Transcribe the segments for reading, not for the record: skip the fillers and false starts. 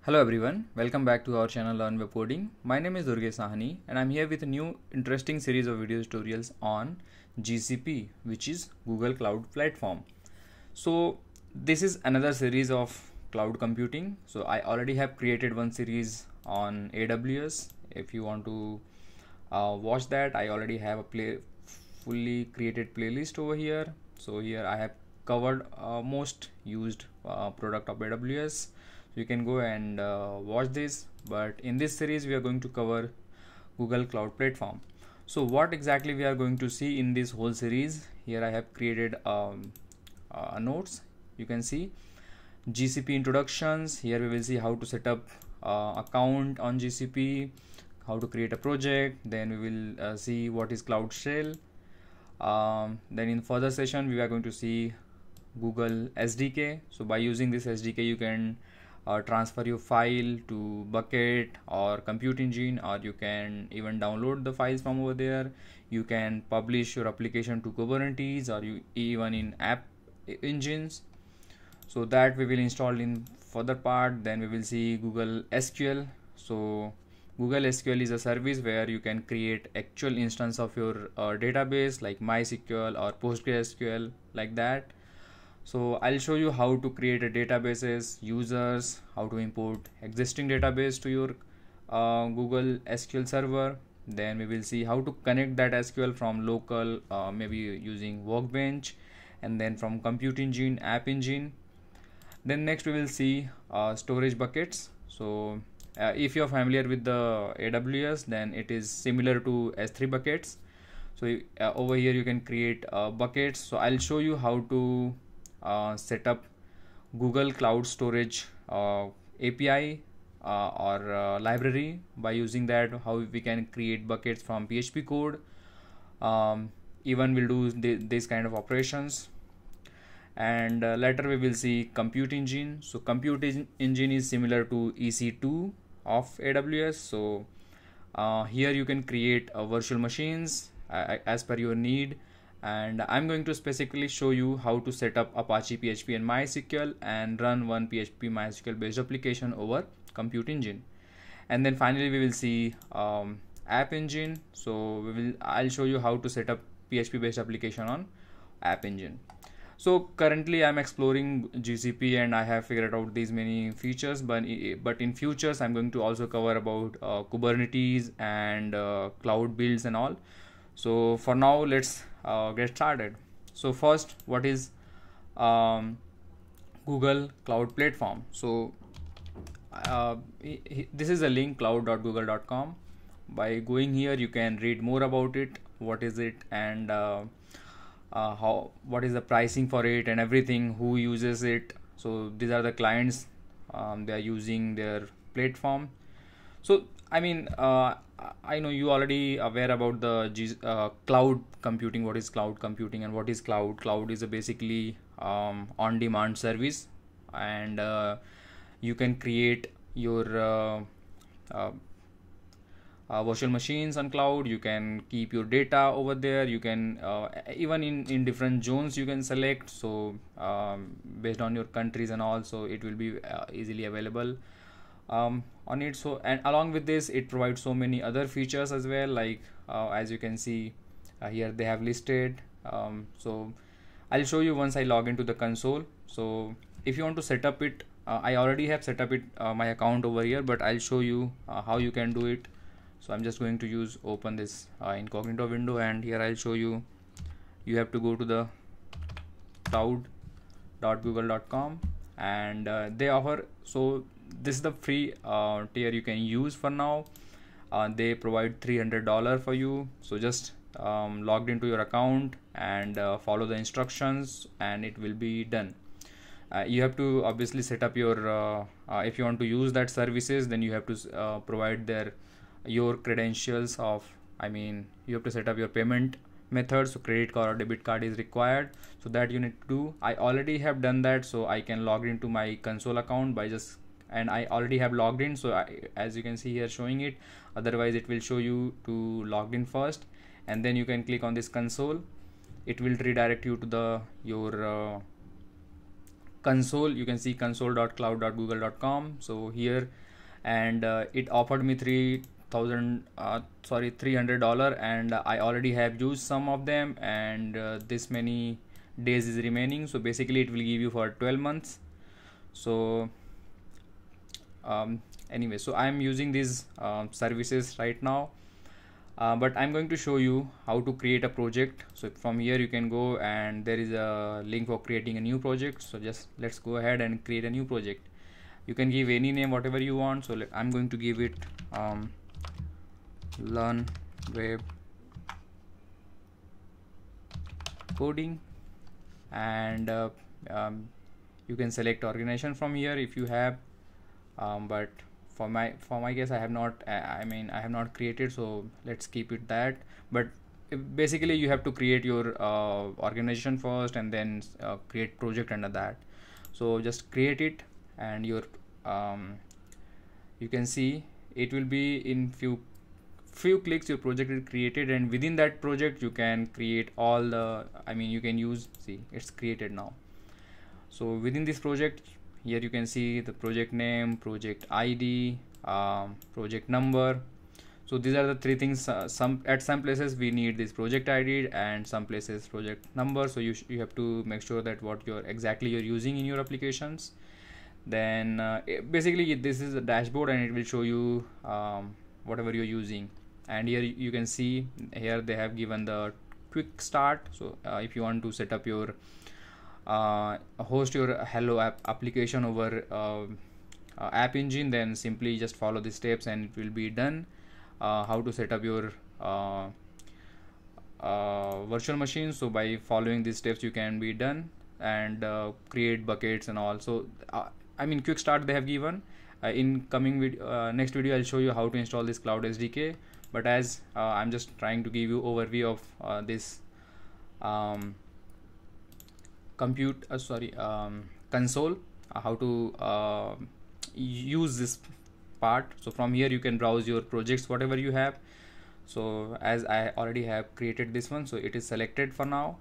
Hello everyone, welcome back to our channel Learn Web Coding. My name is Durgesh Sahani and I'm here with a new interesting series of video tutorials on GCP, which is Google Cloud Platform. So this is another series of cloud computing. So I already have created one series on AWS. If you want to watch that, I already have a fully created playlist over here. So here I have covered most used product of AWS. So you can go and watch this, but in this series we are going to cover Google Cloud Platform. So what exactly we are going to see in this whole series? Here I have created notes. You can see GCP introductions. Here we will see how to set up account on GCP, how to create a project. Then we will see what is Cloud Shell. Then in further session we are going to see Google SDK. So by using this SDK you can transfer your file to Bucket or Compute Engine, or you can even download the files from over there. You can publish your application to Kubernetes or you even in app engines. So that we will install in further part. Then we will see Google SQL. So Google SQL is a service where you can create actual instance of your database like MySQL or PostgreSQL, like that. So I'll show you how to create a databases, users, how to import existing database to your Google SQL server. Then we will see how to connect that SQL from local, maybe using Workbench, and then from Compute Engine, App Engine. Then next we will see storage buckets. So if you're familiar with the AWS, then it is similar to S3 buckets. So over here you can create buckets. So I'll show you how to set up Google Cloud Storage API or library. By using that, how we can create buckets from PHP code. Even we'll do this kind of operations. And later we will see Compute Engine. So Compute Engine is similar to EC2 of AWS. So here you can create virtual machines as per your need, and I'm going to specifically show you how to set up Apache PHP and MySQL and run one PHP MySQL based application over Compute Engine. And then finally we will see App Engine. So I'll show you how to set up PHP based application on App Engine. So currently I'm exploring GCP and I have figured out these many features, but in futures I'm going to also cover about Kubernetes and cloud builds and all. So for now let's get started. So first, what is Google Cloud Platform? So this is a link, cloud.google.com. By going here you can read more about it, what is it, and what is the pricing for it and everything, who uses it. So these are the clients, they are using their platform. So I mean, I know you already aware about the cloud computing. What is cloud computing and what is cloud? Cloud is a basically on-demand service, and you can create your virtual machines on cloud. You can keep your data over there. You can even in different zones you can select. So based on your countries and all, so it will be easily available on it. So, and along with this it provides so many other features as well, like as you can see here they have listed. So I'll show you once I log into the console. So if you want to set up it, I already have set up it my account over here, but I'll show you how you can do it. So I'm just going to open this incognito window, and here I'll show you. You have to go to the cloud.google.com, and they offer, so this is the free tier you can use for now. They provide $300 for you. So just logged into your account and follow the instructions and it will be done. You have to obviously set up your if you want to use that services, then you have to provide your credentials of, I mean, you have to set up your payment method. So credit card or debit card is required, so that you need to do. I already have done that, so I can log into my console account by just, and I already have logged in. So as you can see here showing it, otherwise it will show you to logged in first, and then you can click on this console. It will redirect you to your console. You can see console.cloud.google.com. so here, and it offered me $300, and I already have used some of them, and this many days is remaining. So basically it will give you for 12 months. So anyway, so I'm using these services right now, but I'm going to show you how to create a project. So from here you can go, and there is a link for creating a new project. So just let's go ahead and create a new project. You can give any name, whatever you want. So I'm going to give it learn web coding, and you can select organization from here if you have, but for my case I have not, I have not created, so let's keep it that. But basically you have to create your organization first, and then create project under that. So just create it, and your you can see it will be in few clicks your project is created, and within that project you can create all the, you can use, see, it's created now. So within this project, here you can see the project name, project ID, project number. So these are the three things. At some places we need this project ID, and some places project number. So you have to make sure that what you're using in your applications. Then basically this is a dashboard, and it will show you whatever you're using. And here you can see, here they have given the quick start. So if you want to set up your host your Hello app application over App Engine, then simply just follow the steps and it will be done. How to set up your virtual machine, so by following these steps you can be done, and create buckets and all. So quick start they have given. In coming next video I'll show you how to install this Cloud SDK, but as I'm just trying to give you overview of this console, how to use this part. So from here you can browse your projects, whatever you have. So as I already have created this one, so it is selected for now,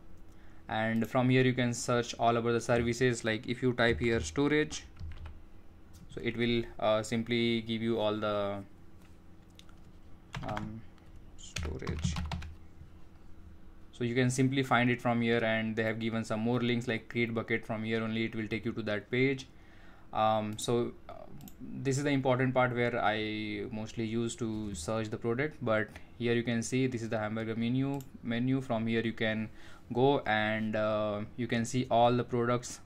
and from here you can search all over the services. Like if you type here storage, so it will simply give you all the storage. So you can simply find it from here, and they have given some more links like create bucket. From here only it will take you to that page. This is the important part where I mostly use to search the product. But here you can see this is the hamburger menu. From here you can go, and you can see all the products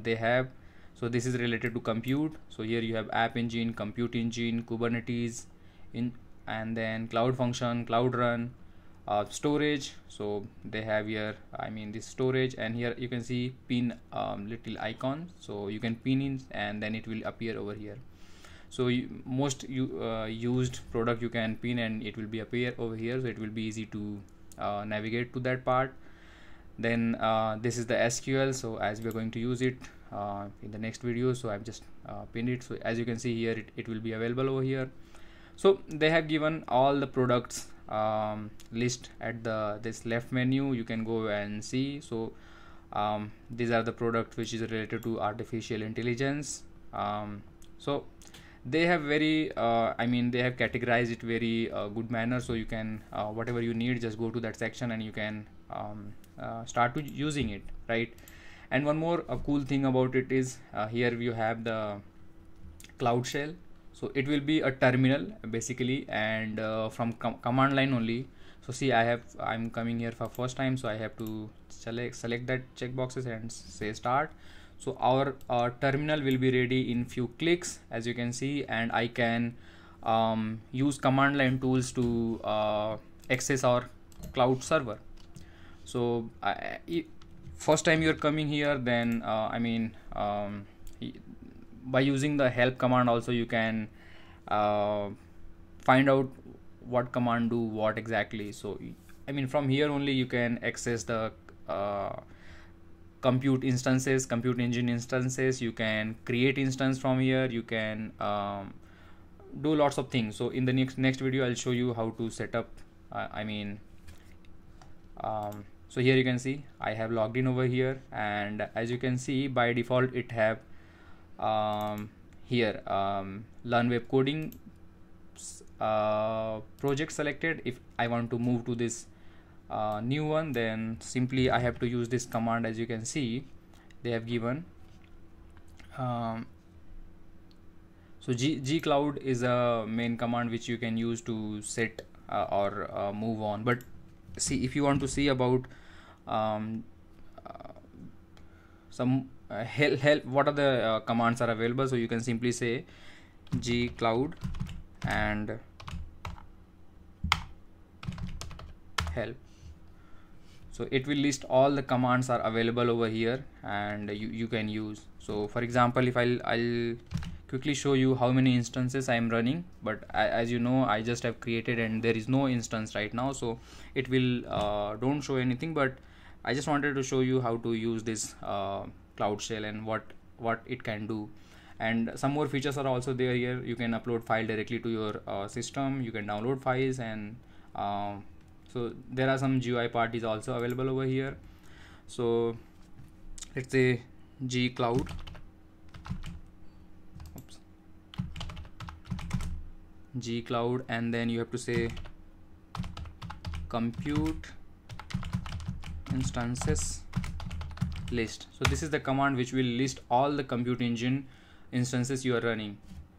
they have. So this is related to compute. So here you have App Engine, Compute Engine, Kubernetes, and then Cloud Function, Cloud Run, storage. So they have here this storage, and here you can see pin little icon, so you can pin in and then it will appear over here. So most used product you can pin and it will be appear over here, so it will be easy to navigate to that part. Then this is the SQL. So as we are going to use it in the next video, so I've just pinned it. So as you can see here, it will be available over here. So they have given all the products list at this left menu. You can go and see. So these are the products which is related to artificial intelligence. So they have very they have categorized it very good manner. So you can whatever you need, just go to that section and you can start to using it, right? And one more cool thing about it is here you have the Cloud Shell. So it will be a terminal basically, and from command line only. So see, I'm coming here for first time, so I have to select that checkboxes and say start. So our terminal will be ready in few clicks, as you can see, and I can use command line tools to access our cloud server. So first time you're coming here, then by using the help command also you can find out what command do what exactly. So from here only you can access the compute engine instances. You can create instance from here. You can do lots of things. So in the next video I'll show you how to set up So here you can see I have logged in over here, and as you can see by default it have here learn web coding project selected. If I want to move to this new one, then simply I have to use this command. As you can see they have given so gcloud is a main command which you can use to set or move on. But see, if you want to see about some help what are the commands are available, so you can simply say gcloud and help. So it will list all the commands are available over here, and you can use. So for example, if I'll quickly show you how many instances I am running, but as you know I just have created and there is no instance right now, so it will don't show anything. But I just wanted to show you how to use this Cloud Shell and what it can do. And some more features are also there here. You can upload file directly to your system, you can download files, and so there are some GUI parties also available over here. So let's say gcloud, gcloud, and then you have to say compute instances list. So this is the command which will list all the compute engine instances you are running.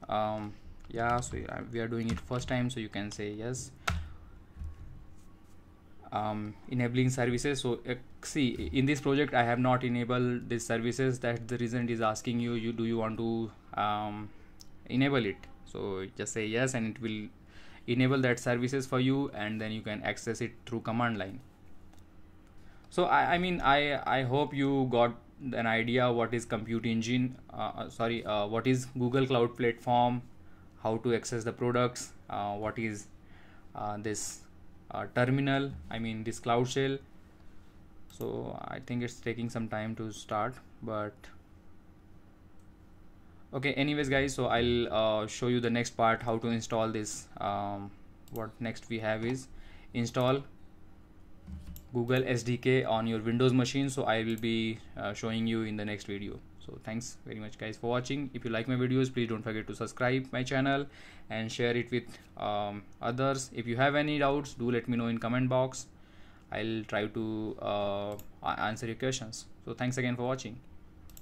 Yeah, so we are doing it first time, so you can say yes. Enabling services. So see, in this project I have not enabled these services. That's the reason it is asking you do you want to enable it. So just say yes, and it will enable that services for you, and then you can access it through command line. So I mean I hope you got an idea what is compute engine, what is Google Cloud Platform, how to access the products, what is this terminal, I mean this Cloud Shell. So I think it's taking some time to start, but okay, anyways guys, so I'll show you the next part, how to install this. What next we have is install Google SDK on your Windows machine. So I will be showing you in the next video. So thanks very much guys for watching. If you like my videos, please don't forget to subscribe my channel and share it with others. If you have any doubts, do let me know in comment box. I'll try to answer your questions. So thanks again for watching.